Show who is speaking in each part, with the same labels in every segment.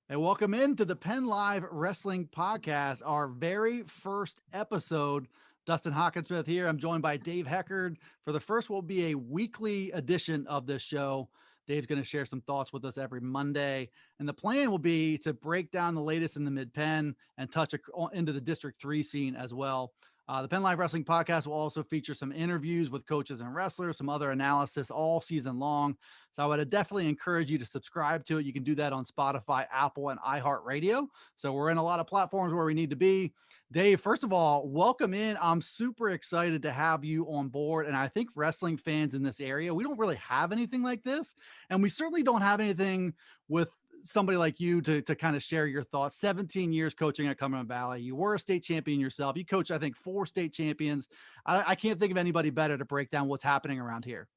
Speaker 1: And welcome into the PennLive Wrestling Podcast, our very first episode. Dustin Hockensmith here. I'm joined by Dave Heckard. For the first will be a weekly edition of this show. Dave's going to share some thoughts with us every Monday. And the plan will be to break down the latest in the mid-pen and touch into the District 3 scene as well. The PennLive Wrestling Podcast will also feature some interviews with coaches and wrestlers, some other analysis all season long. So I would definitely encourage you to subscribe to it. You can do that on Spotify, Apple, and iHeartRadio. So we're in a lot of platforms where we need to be. Dave, first of all, welcome in. I'm super excited to have you on board. And I think wrestling fans in this area, we don't really have anything like this. And we certainly don't have anything with somebody like you to kind of share your thoughts. 17 years coaching at Cumberland Valley. You were a state champion yourself. You coached, I think, 4 state champions. I can't think of anybody better to break down what's happening around here.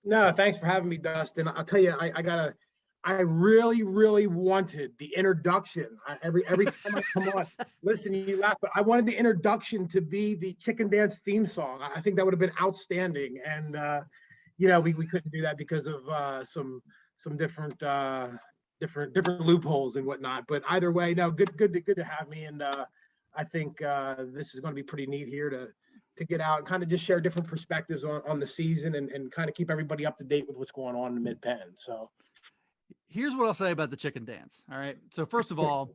Speaker 2: No, thanks for having me, Dustin. I'll tell you, I really, really wanted the introduction. Every time I come on, listen, you laugh, but I wanted the introduction to be the Chicken Dance theme song. I think that would have been outstanding. And, we couldn't do that because of some different loopholes and whatnot. But either way, no, good to have me. And I think this is going to be pretty neat here to get out and kind of just share different perspectives on the season and kind of keep everybody up to date with what's going on in the mid-pen. So
Speaker 1: here's what I'll say about the chicken dance. All right. So first of all,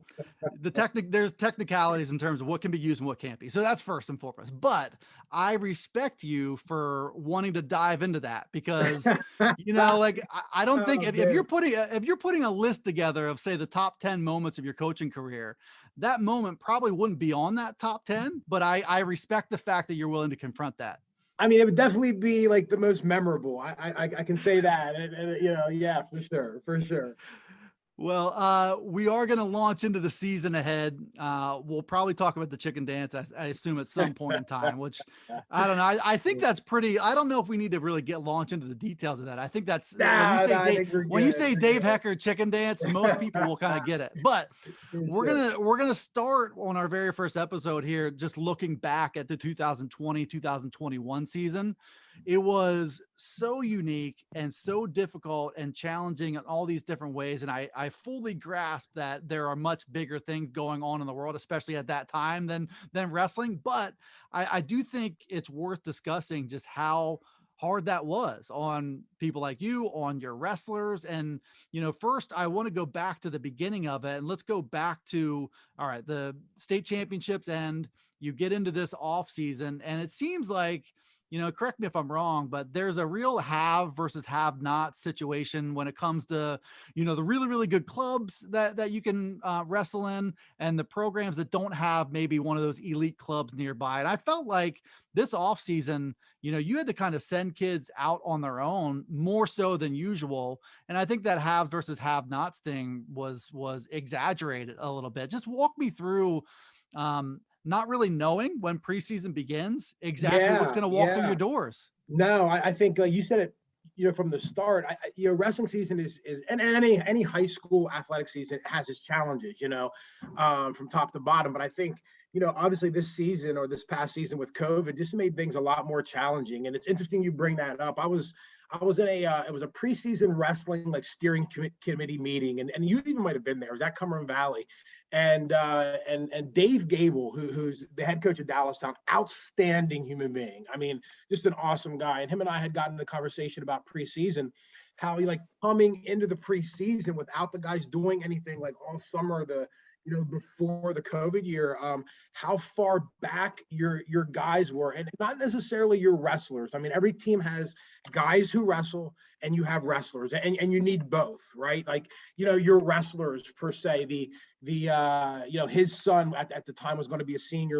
Speaker 1: there's technicalities in terms of what can be used and what can't be. So that's first and foremost. But I respect you for wanting to dive into that because, I don't think if you're putting a list together of, say, the top 10 moments of your coaching career, that moment probably wouldn't be on that top 10. But I respect the fact that you're willing to confront that.
Speaker 2: I mean, it would definitely be like the most memorable. I can say that, yeah, for sure.
Speaker 1: Well, we are going to launch into the season ahead. We'll probably talk about the chicken dance, I assume, at some point in time, which I don't know. I think that's pretty. I don't know if we need to really launch into the details of that. I think that's when you say Dave Heckard chicken dance, most people will kind of get it. But we're gonna start on our very first episode here, just looking back at the 2020-2021 season. It was so unique and so difficult and challenging in all these different ways. And I fully grasp that there are much bigger things going on in the world, especially at that time than wrestling. But I do think it's worth discussing just how hard that was on people like you, on your wrestlers. And, first I want to go back to the beginning of it, and let's go back to, all right, the state championships, and you get into this off season, and it seems like, correct me if I'm wrong, but there's a real have versus have not situation when it comes to, the really, really good clubs that you can wrestle in, and the programs that don't have maybe one of those elite clubs nearby. And I felt like this off season, you had to kind of send kids out on their own more so than usual. And I think that have versus have nots thing was exaggerated a little bit. Just walk me through, not really knowing when preseason begins exactly what's going to walk through your doors.
Speaker 2: No, I think you said it, from the start. Wrestling season is and any high school athletic season has its challenges, from top to bottom. But I think, obviously this season or this past season with COVID just made things a lot more challenging. And it's interesting you bring that up. I was in it was a preseason wrestling steering committee meeting, and you even might have been there. It was at Cumberland Valley, and Dave Gable, who's the head coach of Dallastown, outstanding human being. I mean, just an awesome guy. And him and I had gotten a conversation about preseason, how he coming into the preseason without the guys doing anything all summer, before the COVID year, how far back your guys were, and not necessarily your wrestlers. I mean, every team has guys who wrestle and you have wrestlers, and you need both, right? Your wrestlers per se, his son at the time was going to be a senior,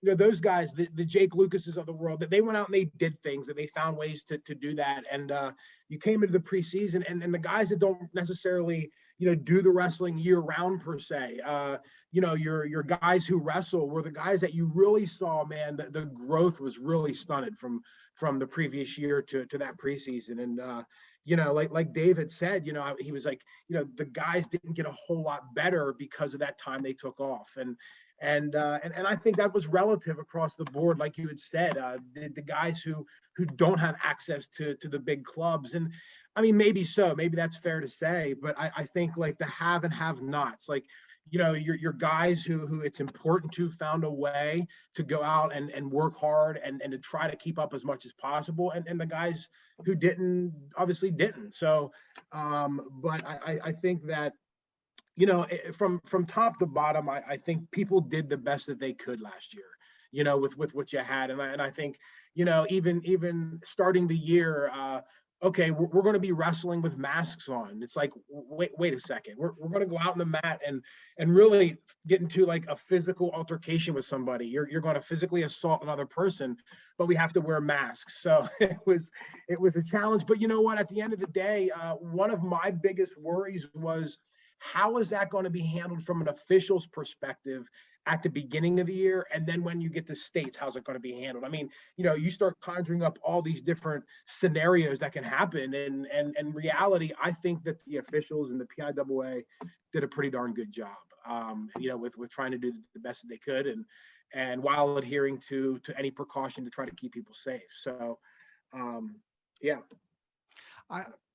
Speaker 2: those guys, the Jake Lucases of the world, that they went out and they did things, that they found ways to do that. And you came into the preseason, and the guys that don't necessarily do the wrestling year round per se, your guys who wrestle were the guys that you really saw, man, the growth was really stunted from the previous year to that preseason. And like Dave had said, he was the guys didn't get a whole lot better because of that time they took off. And And I think that was relative across the board, like you had said, the guys who don't have access to the big clubs. And I mean, maybe so, maybe that's fair to say, but I think like the have and have nots, like, your guys who it's important to found a way to go out and work hard and to try to keep up as much as possible. And the guys who didn't, obviously didn't. So, but I think that, from top to bottom, I think people did the best that they could last year, with what you had. And I think, even starting the year, okay, we're going to be wrestling with masks on. It's like, wait a second. We're going to go out on the mat and really get into like a physical altercation with somebody. You're going to physically assault another person, but we have to wear masks. So it was a challenge. But you know what? At the end of the day, one of my biggest worries was, how is that going to be handled from an official's perspective at the beginning of the year? And then when you get to states, how's it going to be handled? I mean, you start conjuring up all these different scenarios that can happen. And reality, I think that the officials and the PIAA did a pretty darn good job, with trying to do the best that they could. And while adhering to any precaution to try to keep people safe. So, yeah.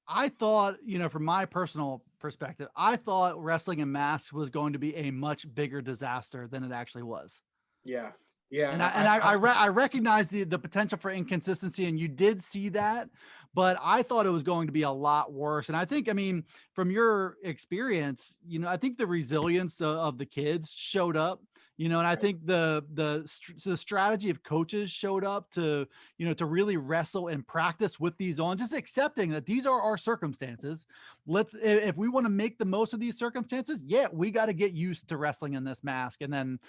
Speaker 1: I thought, from my personal perspective, I thought wrestling in masks was going to be a much bigger disaster than it actually was.
Speaker 2: Yeah. Yeah.
Speaker 1: And I recognize the potential for inconsistency, and you did see that, but I thought it was going to be a lot worse. And I think, from your experience, I think the resilience of the kids showed up, and I think the strategy of coaches showed up to really wrestle and practice with these on, just accepting that these are our circumstances. If we want to make the most of these circumstances, we got to get used to wrestling in this mask. And then,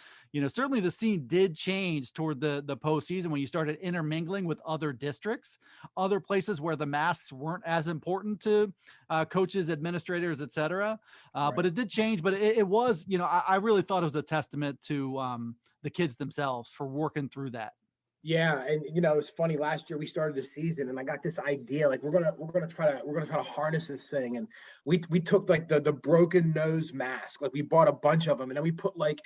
Speaker 1: certainly the scene did change toward the postseason when you started intermingling with other districts, other places where the masks weren't as important to coaches, administrators, et cetera.
Speaker 2: Right.
Speaker 1: But it did change. But it was, I really thought it was a testament to the kids themselves for working through that.
Speaker 2: Yeah, and it's funny. Last year we started the season, and I got this idea, like we're gonna try to harness this thing, and we took like the broken nose mask, like we bought a bunch of them, and then we put like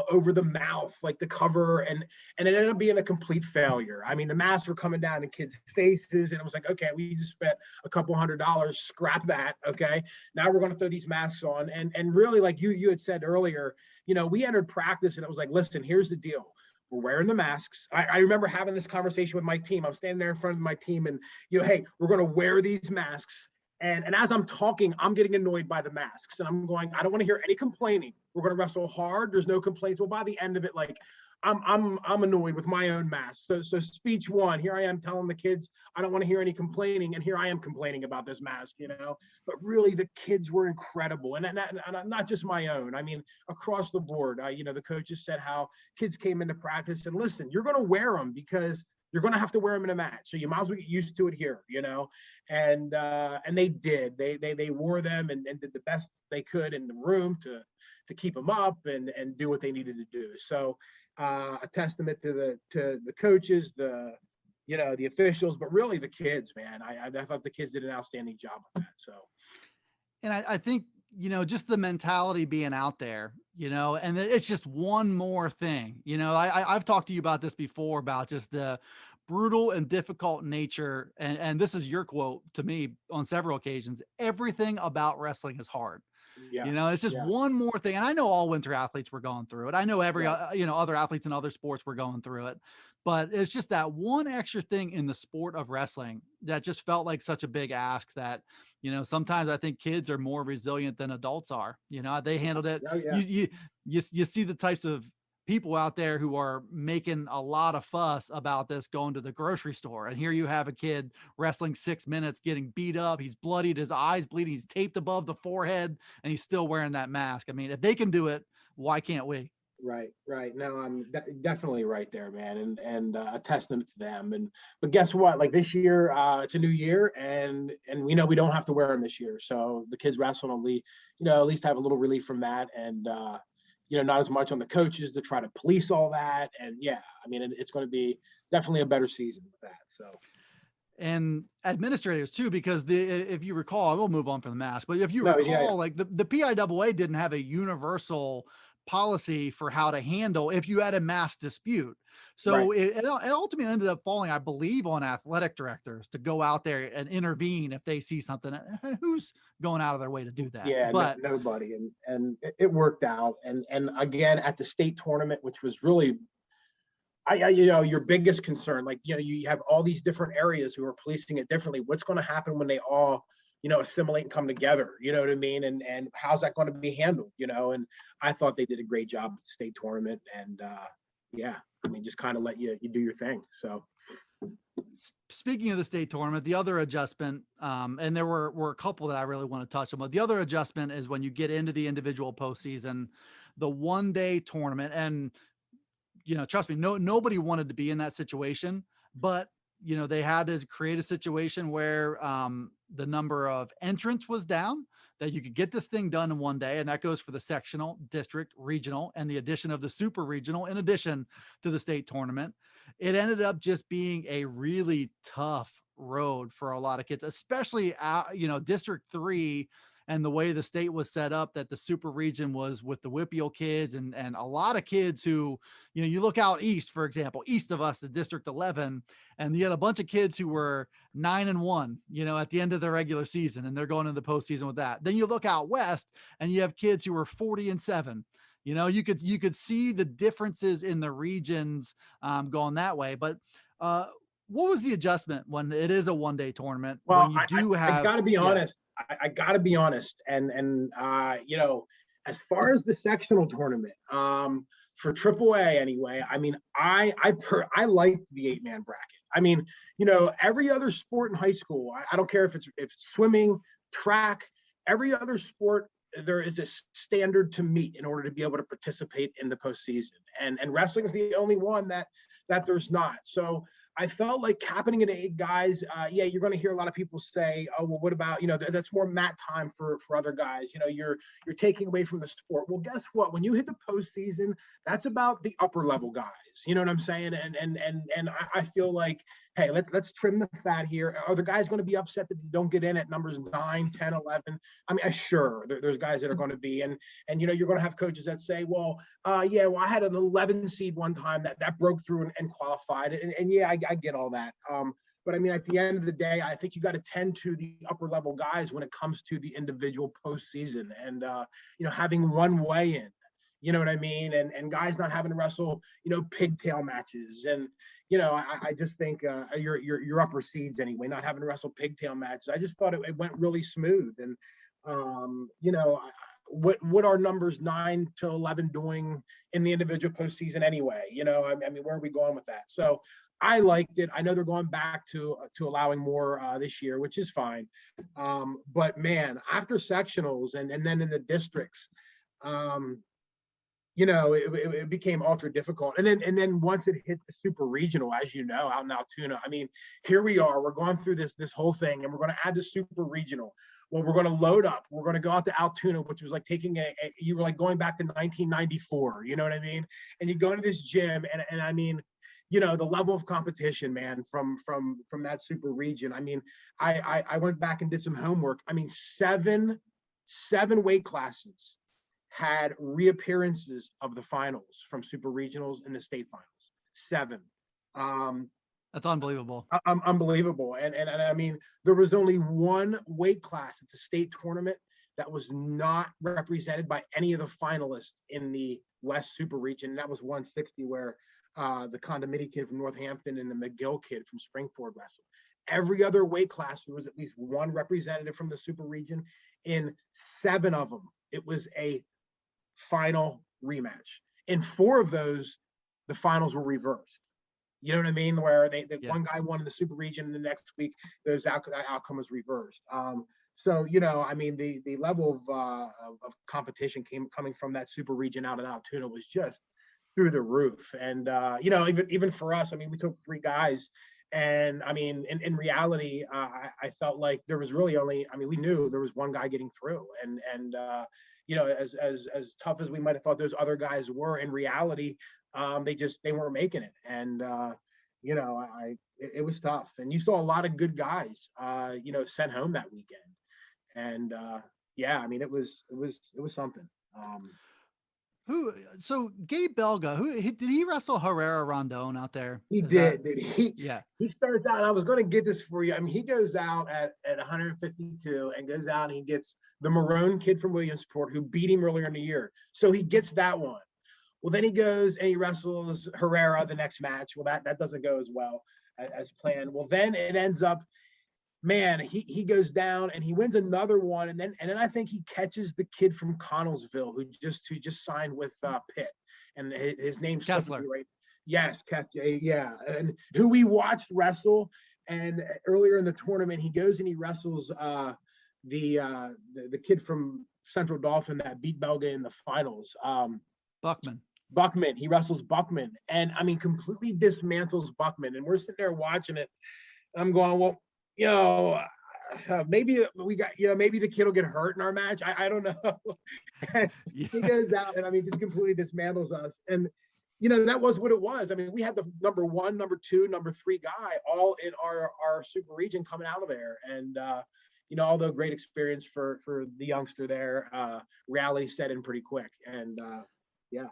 Speaker 2: over the mouth, like the cover, and it ended up being a complete failure. I mean, the masks were coming down in kids' faces, and it was like, okay, we just spent a couple $100, scrap that. Okay, now we're gonna throw these masks on, and really, like you had said earlier, we entered practice, and it was like, listen, here's the deal. We're wearing the masks. I remember having this conversation with my team. I'm standing there in front of my team and, hey, we're going to wear these masks. And as I'm talking, I'm getting annoyed by the masks. And I'm going, I don't want to hear any complaining. We're going to wrestle hard. There's no complaints. Well, by the end of it, like, I'm annoyed with my own mask. So speech one, here I am telling the kids, I don't want to hear any complaining. And here I am complaining about this mask, but really the kids were incredible. And not just my own, I mean, across the board, the coaches said how kids came into practice and listen, you're going to wear them because you're going to have to wear them in a match. So you might as well get used to it here, and they did, they wore them and did the best they could in the room to keep them up and do what they needed to do. So, a testament to the coaches, the officials, but really the kids, man. I thought the kids did an outstanding job with that. So,
Speaker 1: and I think, just the mentality being out there, and it's just one more thing, I've talked to you about this before, about just the brutal and difficult nature. And this is your quote to me on several occasions. Everything about wrestling is hard.
Speaker 2: Yeah.
Speaker 1: It's just one more thing. And I know all winter athletes were going through it. I know every, other athletes in other sports were going through it, but it's just that one extra thing in the sport of wrestling that just felt like such a big ask that, sometimes I think kids are more resilient than adults are. They handled it.
Speaker 2: Oh, yeah.
Speaker 1: You see the types of people out there who are making a lot of fuss about this going to the grocery store. And here you have a kid wrestling 6 minutes, getting beat up. He's bloodied, his eyes bleeding, he's taped above the forehead, and he's still wearing that mask. I mean, if they can do it, why can't we?
Speaker 2: Right. No, I'm definitely right there, man. And a testament to them. But guess what? Like this year, it's a new year, and we know we don't have to wear them this year. So the kids wrestling only, at least have a little relief from that. And, not as much on the coaches to try to police all that. And I mean, it's going to be definitely a better season with that. So,
Speaker 1: and administrators too, because if you recall, I will move on from the mask, but if you recall, like the PIAA didn't have a universal policy for how to handle if you had a mass dispute. So
Speaker 2: Right.
Speaker 1: it ultimately ended up falling, I believe, on athletic directors to go out there and intervene if they see something. Who's going out of their way to do that?
Speaker 2: Yeah, no,
Speaker 1: But
Speaker 2: nobody, and it worked out. And again, at the state tournament, which was really, your biggest concern, like, you have all these different areas who are policing it differently. What's going to happen when they all, assimilate and come together? You know what I mean? And how's that going to be handled? And I thought they did a great job at the state tournament. And yeah, I mean, just kind of let you do your thing. So.
Speaker 1: speaking of the state tournament, the other adjustment, and there were a couple that I really want to touch on, but the other adjustment is when you get into the individual postseason, the 1-day tournament. And, trust me, nobody wanted to be in that situation, but, they had to create a situation where the number of entrants was down, that you could get this thing done in 1 day. And that goes for the sectional, district, regional, and the addition of the super regional in addition to the state tournament. It ended up just being a really tough road for a lot of kids, especially District 3, and the way the state was set up, that the super region was with the Whippeal kids and a lot of kids who, you look out east, for example, east of us, the District 11, and you had a bunch of kids who were 9-1, at the end of the regular season, and they're going into the postseason with that. Then you look out west and you have kids who were 40-7. You could see the differences in the regions going that way. But what was the adjustment when it is a 1-day tournament?
Speaker 2: Well,
Speaker 1: When you do
Speaker 2: I
Speaker 1: have,
Speaker 2: got to be
Speaker 1: yes.
Speaker 2: honest. I got to be honest. And as far as the sectional tournament, for AAA anyway, I mean, I like the 8-man bracket. I mean, every other sport in high school, I don't care if it's swimming, track, every other sport, there is a standard to meet in order to be able to participate in the postseason. And wrestling is the only one that there's not. So I felt like capping it at 8 guys. Yeah, you're going to hear a lot of people say, "Oh, well, what about that's more mat time for other guys? You're taking away from the sport." Well, guess what? When you hit the postseason, that's about the upper level guys. You know what I'm saying? And I feel like, hey, let's trim the fat here. Are the guys going to be upset that they don't get in at numbers 9, 10, 11? I mean, sure, there's guys that are going to be, and you're going to have coaches that say, well, yeah, well, I had an 11 seed one time that broke through and qualified, and yeah, I get all that. But I mean, at the end of the day, I think you got to tend to the upper level guys when it comes to the individual postseason, and having one way in. You know what I mean? And guys not having to wrestle, pigtail matches. And, I just think your upper seeds anyway, not having to wrestle pigtail matches. I just thought it went really smooth. And, what are numbers 9 to 11 doing in the individual postseason anyway? I mean, where are we going with that? So I liked it. I know they're going back to allowing more this year, which is fine. But man, after sectionals and then in the districts, it became ultra difficult. And then once it hit the super regional, as out in Altoona, I mean, here we are, we're going through this whole thing, and we're going to add the super regional. Well, we're going to load up. We're going to go out to Altoona, which was like taking you were like going back to 1994, you know what I mean? And you go into this gym, and I mean, the level of competition, man, from that super region. I mean, I went back and did some homework. I mean, seven weight classes had reappearances of the finals from super regionals and the state finals. 7.
Speaker 1: That's unbelievable.
Speaker 2: Unbelievable. And I mean, there was only one weight class at the state tournament that was not represented by any of the finalists in the West Super Region. And that was 160, where the Condomini kid from Northampton and the McGill kid from Springford wrestled. Every other weight class, there was at least one representative from the Super Region. In 7 of them, it was a final rematch. In 4 of those, the finals were reversed. You know what I mean? Where one guy won in the super region, and the next week that outcome was reversed. So I mean, the level of competition coming from that super region out in Altoona was just through the roof. And even for us, I mean, we took 3 guys, and I mean, in reality, I felt like there was really only, I mean, we knew there was one guy getting through, and as tough as we might have thought those other guys were, in reality, they weren't making it. And it was tough, and you saw a lot of good guys sent home that weekend. And yeah, I mean, it was something.
Speaker 1: So Gabe Belga, did he wrestle Herrera Rondon out there?
Speaker 2: He
Speaker 1: Is
Speaker 2: did,
Speaker 1: that,
Speaker 2: dude.
Speaker 1: yeah.
Speaker 2: He starts out, and I was going to get this for you. I mean, he goes out at 152 and goes out and he gets the Marone kid from Williamsport who beat him earlier in the year. So he gets that one. Well, then he goes and he wrestles Herrera the next match. Well, that doesn't go as well as planned. Well, then it ends up, man, he goes down and he wins another one, and then I think he catches the kid from Connellsville who just signed with Pitt, and his name's
Speaker 1: Kessler.
Speaker 2: right. Yes, Kessler, yeah, and who we watched wrestle. And earlier in the tournament, he goes and he wrestles the kid from Central Dauphin that beat Belga in the finals. Buckman. He wrestles Buckman, and I mean, completely dismantles Buckman. And we're sitting there watching it. I'm going, well, maybe we got, maybe the kid will get hurt in our match. I don't know. Yeah. He goes out and I mean, just completely dismantles us. And, that was what it was. I mean, we had the number 1, number 2, number 3 guy all in our super region coming out of there. And, although great experience for the youngster there, reality set in pretty quick. And, yeah.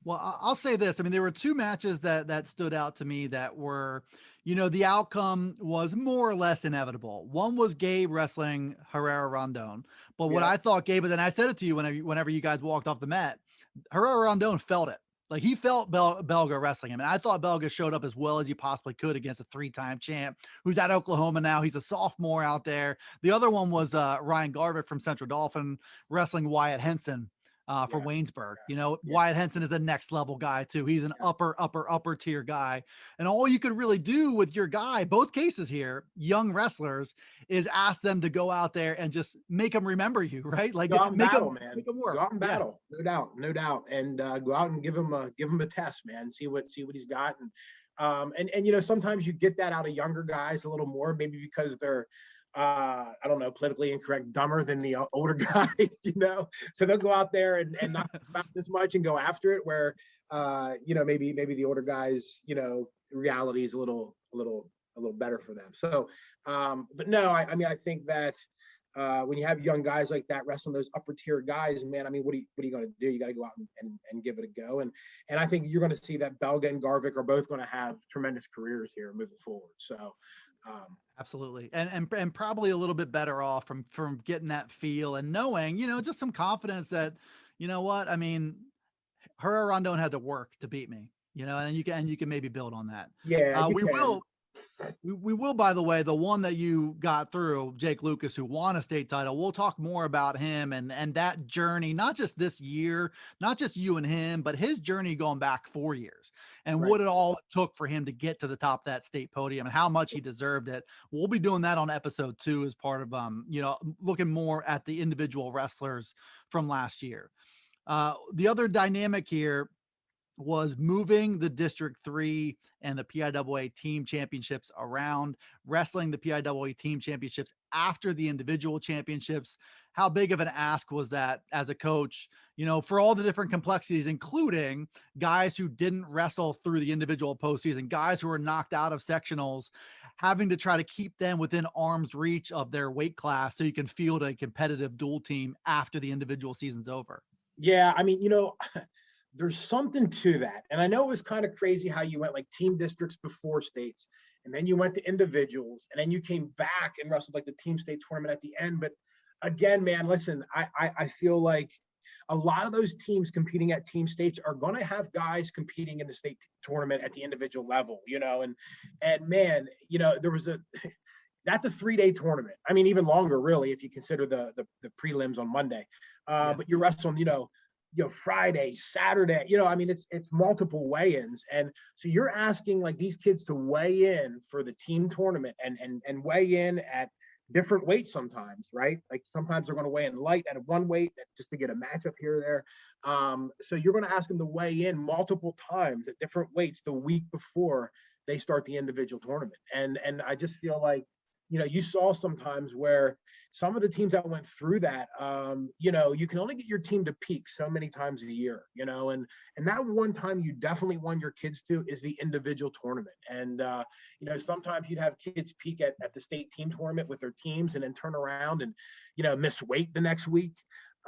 Speaker 1: Well, I'll say this. I mean, there were 2 matches that stood out to me that were, the outcome was more or less inevitable. One was Gabe wrestling Herrera Rondon. But what I thought Gabe, and then I said it to you whenever you guys walked off the mat, Herrera Rondon felt it. Like he felt Belga wrestling him. And I thought Belga showed up as well as you possibly could against a 3-time champ who's at Oklahoma now. He's a sophomore out there. The other one was Ryan Garvik from Central Dauphin wrestling Wyatt Henson. For Waynesburg, Wyatt Henson is a next level guy too. He's an upper tier guy. And all you could really do with your guy, both cases here, young wrestlers, is ask them to go out there and just make them remember you, right? Like make them work.
Speaker 2: Go out and battle. No doubt. And go out and give him a test, man. See what he's got. And sometimes you get that out of younger guys a little more, maybe because they're, I don't know, politically incorrect, dumber than the older guys, so they'll go out there and not about this much and go after it, where maybe the older guys, reality is a little better for them. So but no, I mean, I think that when you have young guys like that wrestling those upper tier guys, man, I mean, what are you going to do? You got to go out and give it a go. And I think you're going to see that Belga and Garvik are both going to have tremendous careers here moving forward. So
Speaker 1: absolutely. And probably a little bit better off from getting that feel and knowing, just some confidence that, I mean, Herrera Rondon had to work to beat me, and you can maybe build on that.
Speaker 2: Yeah,
Speaker 1: we will, by the way, the one that you got through, Jake Lucas, who won a state title. We'll talk more about him and that journey, not just this year, not just you and him, but his journey going back 4 years and what it all took for him to get to the top of that state podium and how much he deserved it. We'll be doing that on episode 2 as part of, looking more at the individual wrestlers from last year. The other dynamic here was moving the District 3 and the PIAA team championships around, wrestling the PIAA team championships after the individual championships. How big of an ask was that as a coach, for all the different complexities, including guys who didn't wrestle through the individual postseason, guys who were knocked out of sectionals, having to try to keep them within arm's reach of their weight class so you can field a competitive dual team after the individual season's over.
Speaker 2: Yeah, I mean, there's something to that. And I know it was kind of crazy how you went like team districts before states, and then you went to individuals, and then you came back and wrestled like the team state tournament at the end. But again, man, listen, I feel like a lot of those teams competing at team states are going to have guys competing in the state tournament at the individual level, and man, there was that's a 3-day tournament. I mean, even longer, really, if you consider the prelims on Monday. But you're wrestling, Friday, Saturday, I mean, it's multiple weigh-ins. And so you're asking like these kids to weigh in for the team tournament and weigh in at different weights sometimes, right? Like sometimes they're going to weigh in light at one weight just to get a matchup here or there. So you're going to ask them to weigh in multiple times at different weights the week before they start the individual tournament. And I just feel like, you saw sometimes where some of the teams that went through that, you can only get your team to peak so many times a year, and that one time you definitely want your kids to is the individual tournament. And, sometimes you'd have kids peak at the state team tournament with their teams and then turn around and, miss weight the next week.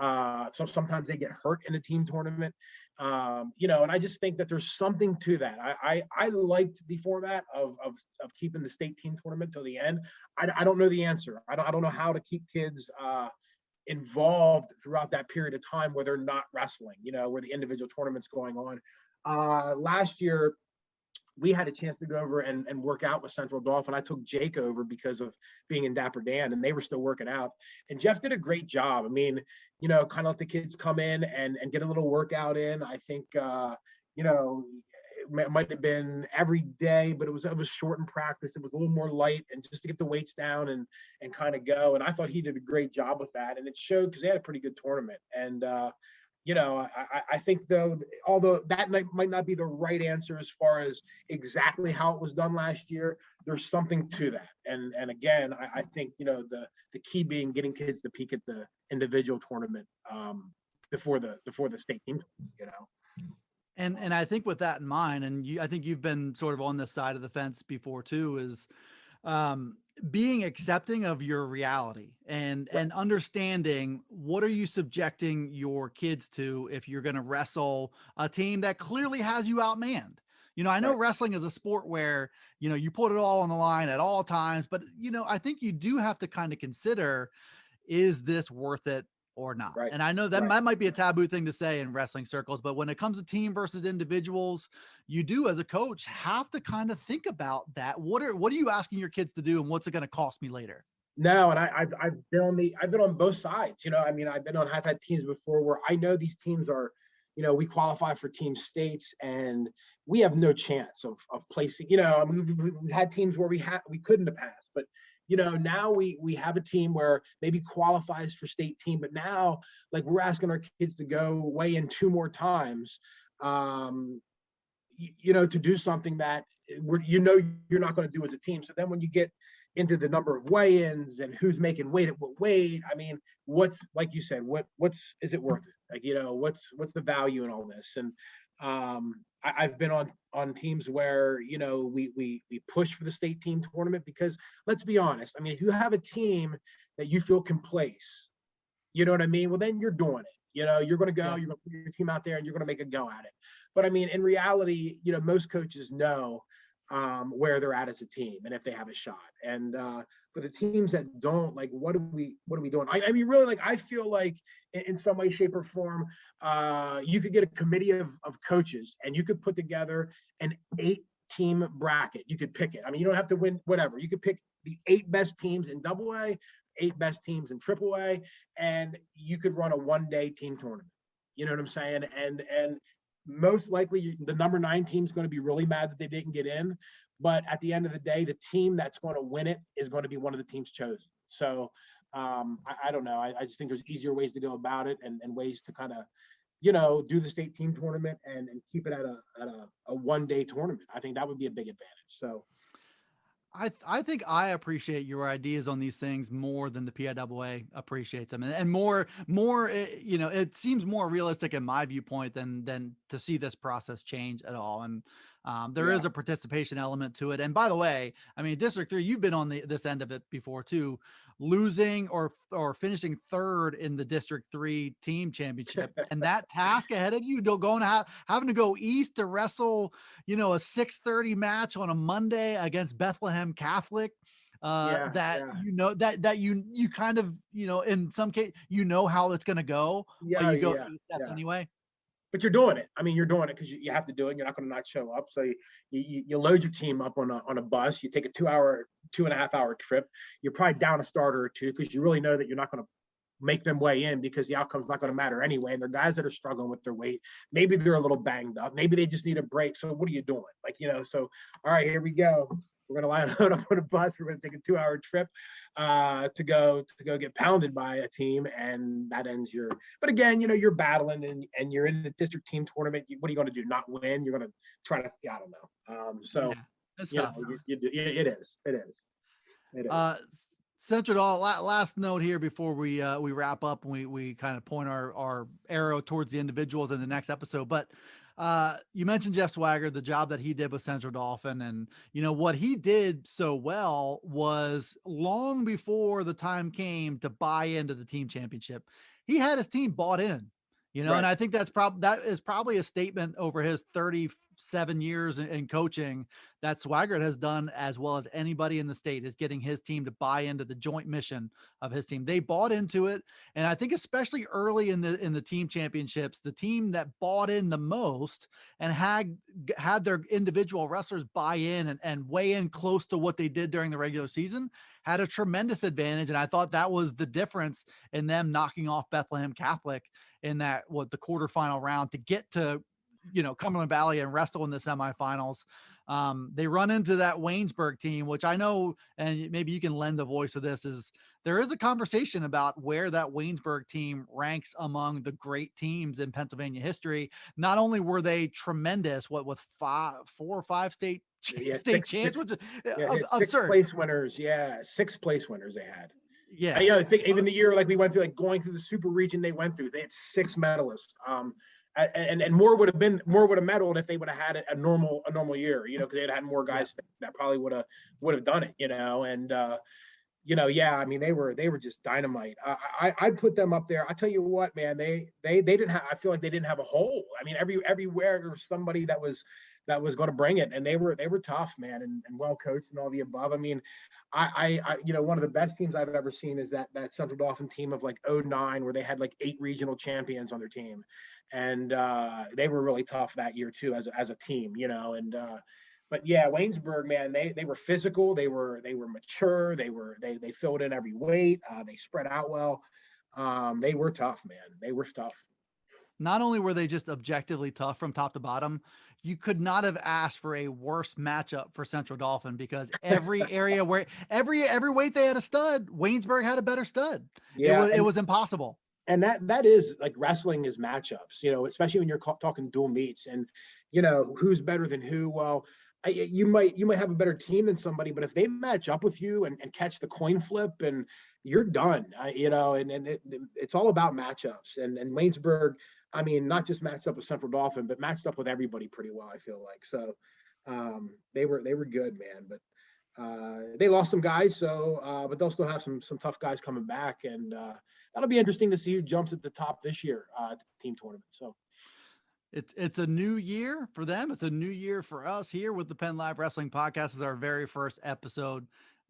Speaker 2: So sometimes they get hurt in the team tournament. And I just think that there's something to that. I liked the format of keeping the state team tournament till the end. I don't know the answer. I don't know how to keep kids involved throughout that period of time where they're not wrestling, where the individual tournament's going on. Last year, we had a chance to go over and work out with Central Dolphin. I took Jake over because of being in Dapper Dan, and they were still working out. And Jeff did a great job. I mean, kind of let the kids come in and get a little workout in. I think, it might have been every day, but it was shortened practice. It was a little more light, and just to get the weights down and kind of go. And I thought he did a great job with that. And it showed because they had a pretty good tournament. And, I think, though, although that might not be the right answer as far as exactly how it was done last year, there's something to that. And again, I think, the key being getting kids to peak at the individual tournament before the state team,
Speaker 1: And I think with that in mind, and I think you've been sort of on this side of the fence before too, is being accepting of your reality and understanding what are you subjecting your kids to if you're going to wrestle a team that clearly has you outmanned. I know wrestling is a sport where, you put it all on the line at all times, but, I think you do have to kind of consider, is this worth it or not?
Speaker 2: Right.
Speaker 1: And I know that might be a taboo thing to say in wrestling circles, but when it comes to team versus individuals, you do as a coach have to kind of think about that. What are you asking your kids to do, and what's it going to cost me later?
Speaker 2: No, and I've been on both sides. I've had teams before where I know these teams are, we qualify for team states and we have no chance of placing. We've had teams where we couldn't have passed, but now we have a team where maybe qualifies for state team, but now like we're asking our kids to go weigh in 2 more times, to do something that you're not going to do as a team. So then when you get into the number of weigh-ins and who's making weight at what weight, I mean, what's, like you said, is it worth it? Like, what's the value in all this? And I've been on teams where, we push for the state team tournament because, let's be honest, I mean, if you have a team that you feel can place, you know what I mean? Well, then you're doing it. You're going to go, you're going to put your team out there and you're going to make a go at it. But I mean, in reality, most coaches know where they're at as a team and if they have a shot. And for the teams that don't, like, what are we doing? I mean, really, like, I feel like in some way, shape, or form, you could get a committee of coaches and you could put together an 8-team bracket. You could pick it. I mean, you don't have to win whatever. You could pick the 8 best teams in AA, 8 best teams in AAA, and you could run a 1-day team tournament. You know what I'm saying? And most likely the number 9 team is going to be really mad that they didn't get in, but at the end of the day, the team that's going to win it is going to be one of the teams chosen. So I don't know. I just think there's easier ways to go about it and ways to kind of, do the state team tournament and keep it at a 1-day tournament. I think that would be a big advantage. So
Speaker 1: I think I appreciate your ideas on these things more than the PIAA appreciates them, and more, it seems more realistic in my viewpoint than to see this process change at all. And there is a participation element to it. And by the way, I mean, District 3, you've been on this end of it before too, losing or finishing 3rd in the District 3 team championship, and that task ahead of you, having to go east to wrestle, a 6:30 match on a Monday against Bethlehem Catholic. That you kind of, in some case, how it's going to go, but you go 8 steps anyway.
Speaker 2: But you're doing it. I mean, you're doing it because you have to do it. And you're not going to not show up. So you load your team up on a bus. You take a 2.5-hour trip. You're probably down a starter or 2 because you really know that you're not going to make them weigh in because the outcome's not going to matter anyway. And they're guys that are struggling with their weight. Maybe they're a little banged up. Maybe they just need a break. So what are you doing? Like, so, all right, here we go. We're going to load up on a bus. We're going to take a 2-hour trip to go get pounded by a team, and that ends your. But again, you're battling and you're in the district team tournament. What are you going to do? Not win? You're going to try to. I don't know. It is.
Speaker 1: Central, last note here before we wrap up and we kind of point our arrow towards the individuals in the next episode. But you mentioned Jeff Swaggart, the job that he did with Central Dolphin, and what he did so well was long before the time came to buy into the team championship. he had his team bought in, you know,
Speaker 2: Right.
Speaker 1: and I think that is probably a statement over his 37 years in coaching that Swaggart has done as well as anybody in the state, is getting his team to buy into the joint mission of his team. They bought into it. And I think especially early in the team championships, the team that bought in the most and had their individual wrestlers buy in and weigh in close to what they did during the regular season had a tremendous advantage. And I thought that was the difference in them knocking off Bethlehem Catholic in that, the quarterfinal round to get to, Cumberland Valley and wrestle in the semifinals. They run into that Waynesburg team, which I know, and maybe you can lend a voice of this, is there is a conversation about where that Waynesburg team ranks among the great teams in Pennsylvania history. Not only were they tremendous, with 4 or 5 state
Speaker 2: Yeah,
Speaker 1: champs, which is
Speaker 2: yeah, his sixth
Speaker 1: absurd.
Speaker 2: place winners. Yeah, 6th place winners they had.
Speaker 1: Yeah.
Speaker 2: I think even the year like we went through, like going through the super region they went through, they had 6 medalists. And more would have medaled if they would have had a normal year, because they'd had more guys that probably would have done it, and yeah, I mean they were just dynamite. I'd put them up there. I tell you what, man, they didn't have. I feel like they didn't have a hole. I mean, everywhere there was somebody that was going to bring it, and they were tough, man, and well coached and all the above. I mean, I one of the best teams I've ever seen is that Central Dauphin team of like 09, where they had like 8 regional champions on their team, and they were really tough that year too as a team, and. But yeah, Waynesburg, man, they were physical. They were mature. They filled in every weight. They spread out well. They were tough, man. They were tough.
Speaker 1: Not only were they just objectively tough from top to bottom, you could not have asked for a worse matchup for Central Dauphin, because every area where every weight they had a stud, Waynesburg had a better stud.
Speaker 2: Yeah,
Speaker 1: It was impossible.
Speaker 2: And that is like wrestling is matchups, especially when you're talking dual meets and who's better than who. Well, you might have a better team than somebody, but if they match up with you and catch the coin flip, and you're done, and it's all about matchups. And Waynesburg, I mean, not just matched up with Central Dauphin, but matched up with everybody pretty well, I feel like. So they were good, man. But they lost some guys, so but they'll still have some tough guys coming back, and that'll be interesting to see who jumps at the top this year at the team tournament. So.
Speaker 1: It's a new year for them. It's a new year for us here with the Penn Live Wrestling Podcast. This is our very first episode.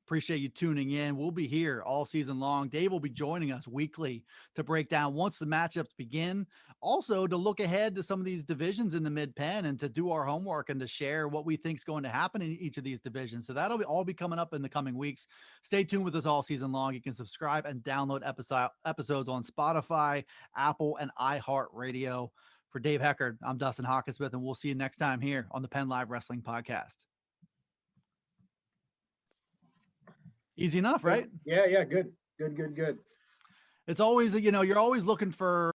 Speaker 1: Appreciate you tuning in. We'll be here all season long. Dave will be joining us weekly to break down once the matchups begin. Also to look ahead to some of these divisions in the Mid-Penn and to do our homework and to share what we think is going to happen in each of these divisions. So that'll all be coming up in the coming weeks. Stay tuned with us all season long. You can subscribe and download episodes on Spotify, Apple, and iHeartRadio. For Dave Heckard, I'm Dustin Hockensmith, and we'll see you next time here on the Penn Live Wrestling Podcast. Easy enough, right?
Speaker 2: Yeah. Good.
Speaker 1: It's always, you're always looking for